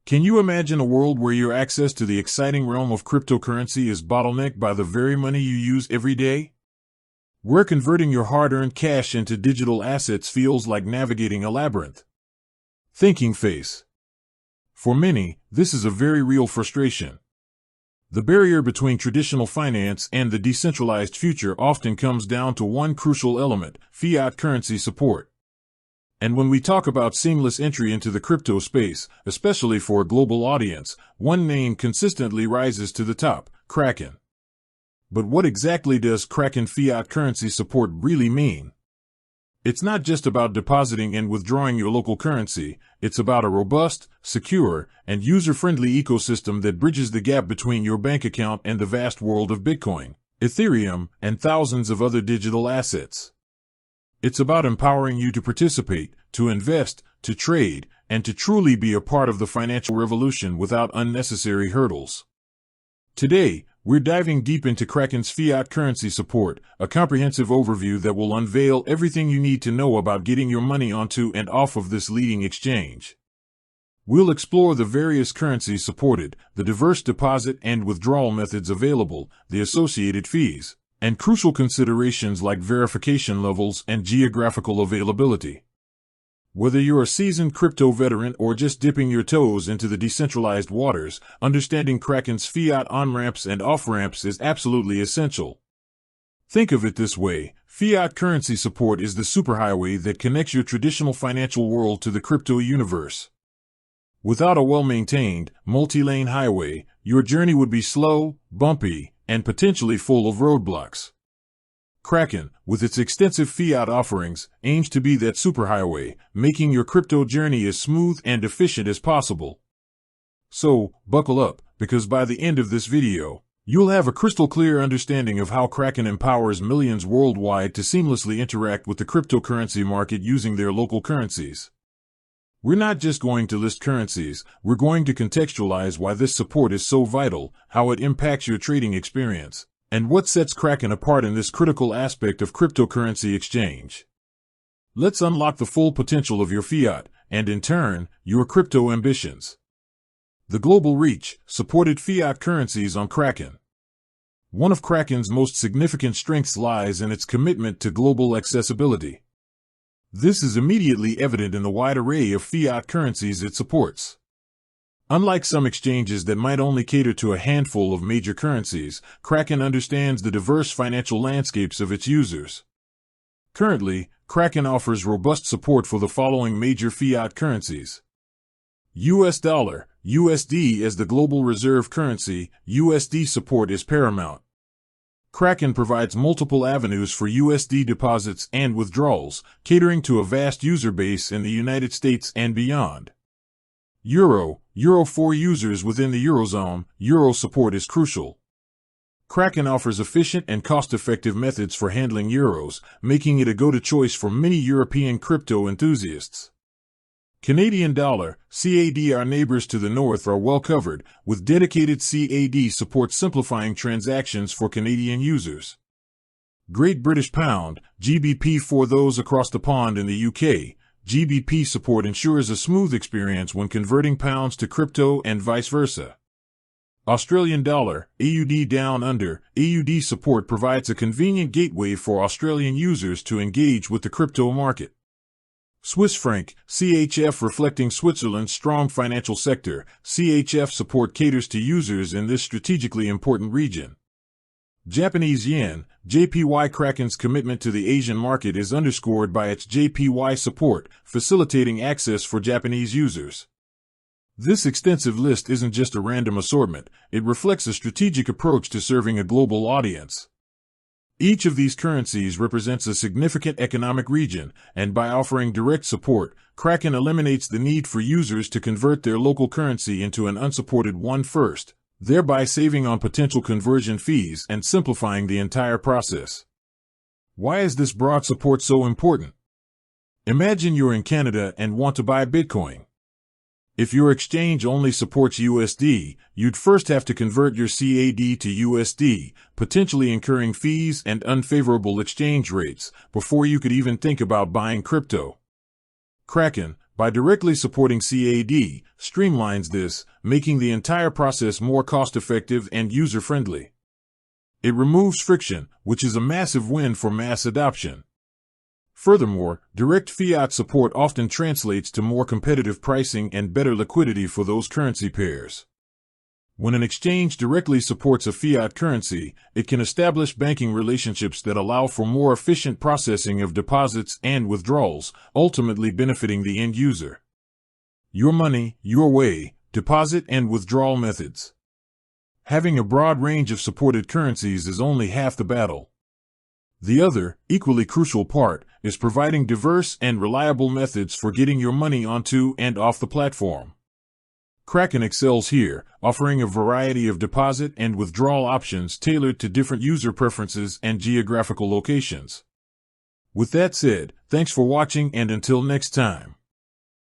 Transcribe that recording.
Can you imagine a world where your access to the exciting realm of cryptocurrency is bottlenecked by the very money you use every day? Where converting your hard-earned cash into digital assets feels like navigating a labyrinth. Thinking face. For many, this is a very real frustration. The barrier between traditional finance and the decentralized future often comes down to one crucial element: fiat currency support. And when we talk about seamless entry into the crypto space, especially for a global audience, one name consistently rises to the top: Kraken. But what exactly does Kraken fiat currency support really mean? It's not just about depositing and withdrawing your local currency. It's about a robust, secure, and user-friendly ecosystem that bridges the gap between your bank account and the vast world of Bitcoin, Ethereum, and thousands of other digital assets. It's about empowering you to participate, to invest, to trade, and to truly be a part of the financial revolution without unnecessary hurdles. Today, we're diving deep into Kraken's fiat currency support, a comprehensive overview that will unveil everything you need to know about getting your money onto and off of this leading exchange. We'll explore the various currencies supported, the diverse deposit and withdrawal methods available, the associated fees, and crucial considerations like verification levels and geographical availability. Whether you're a seasoned crypto veteran or just dipping your toes into the decentralized waters, understanding Kraken's fiat on-ramps and off-ramps is absolutely essential. Think of it this way: fiat currency support is the superhighway that connects your traditional financial world to the crypto universe. Without a well-maintained, multi-lane highway, your journey would be slow, bumpy, and potentially full of roadblocks. Kraken, with its extensive fiat offerings, aims to be that superhighway, making your crypto journey as smooth and efficient as possible. So, buckle up, because by the end of this video, you'll have a crystal clear understanding of how Kraken empowers millions worldwide to seamlessly interact with the cryptocurrency market using their local currencies. We're not just going to list currencies, we're going to contextualize why this support is so vital, how it impacts your trading experience, and what sets Kraken apart in this critical aspect of cryptocurrency exchange. Let's unlock the full potential of your fiat, and in turn, your crypto ambitions. The global reach, supported fiat currencies on Kraken. One of Kraken's most significant strengths lies in its commitment to global accessibility. This is immediately evident in the wide array of fiat currencies it supports. Unlike some exchanges that might only cater to a handful of major currencies, Kraken understands the diverse financial landscapes of its users. Currently, Kraken offers robust support for the following major fiat currencies. US dollar, USD as the global reserve currency, USD support is paramount. Kraken provides multiple avenues for USD deposits and withdrawals, catering to a vast user base in the United States and beyond. Euro for users within the Eurozone, Euro support is crucial. Kraken offers efficient and cost-effective methods for handling euros, making it a go-to choice for many European crypto enthusiasts. Canadian dollar, CAD. Our neighbors to the north are well covered, with dedicated CAD support simplifying transactions for Canadian users. Great British Pound, GBP. For those across the pond in the UK, GBP support ensures a smooth experience when converting pounds to crypto and vice versa. Australian dollar, AUD. Down under, AUD support provides a convenient gateway for Australian users to engage with the crypto market. Swiss franc, CHF. Reflecting Switzerland's strong financial sector, CHF support caters to users in this strategically important region. Japanese yen, JPY. Kraken's commitment to the Asian market is underscored by its JPY support, facilitating access for Japanese users. This extensive list isn't just a random assortment, it reflects a strategic approach to serving a global audience. Each of these currencies represents a significant economic region, and by offering direct support, Kraken eliminates the need for users to convert their local currency into an unsupported one first, thereby saving on potential conversion fees and simplifying the entire process. Why is this broad support so important? Imagine you're in Canada and want to buy Bitcoin. If your exchange only supports USD, you'd first have to convert your CAD to USD, potentially incurring fees and unfavorable exchange rates, before you could even think about buying crypto. Kraken, by directly supporting CAD, streamlines this, making the entire process more cost-effective and user-friendly. It removes friction, which is a massive win for mass adoption. Furthermore, direct fiat support often translates to more competitive pricing and better liquidity for those currency pairs. When an exchange directly supports a fiat currency, it can establish banking relationships that allow for more efficient processing of deposits and withdrawals, ultimately benefiting the end user. Your money, your way, deposit and withdrawal methods. Having a broad range of supported currencies is only half the battle. The other, equally crucial part, is providing diverse and reliable methods for getting your money onto and off the platform. Kraken excels here, offering a variety of deposit and withdrawal options tailored to different user preferences and geographical locations. With that said, thanks for watching and until next time.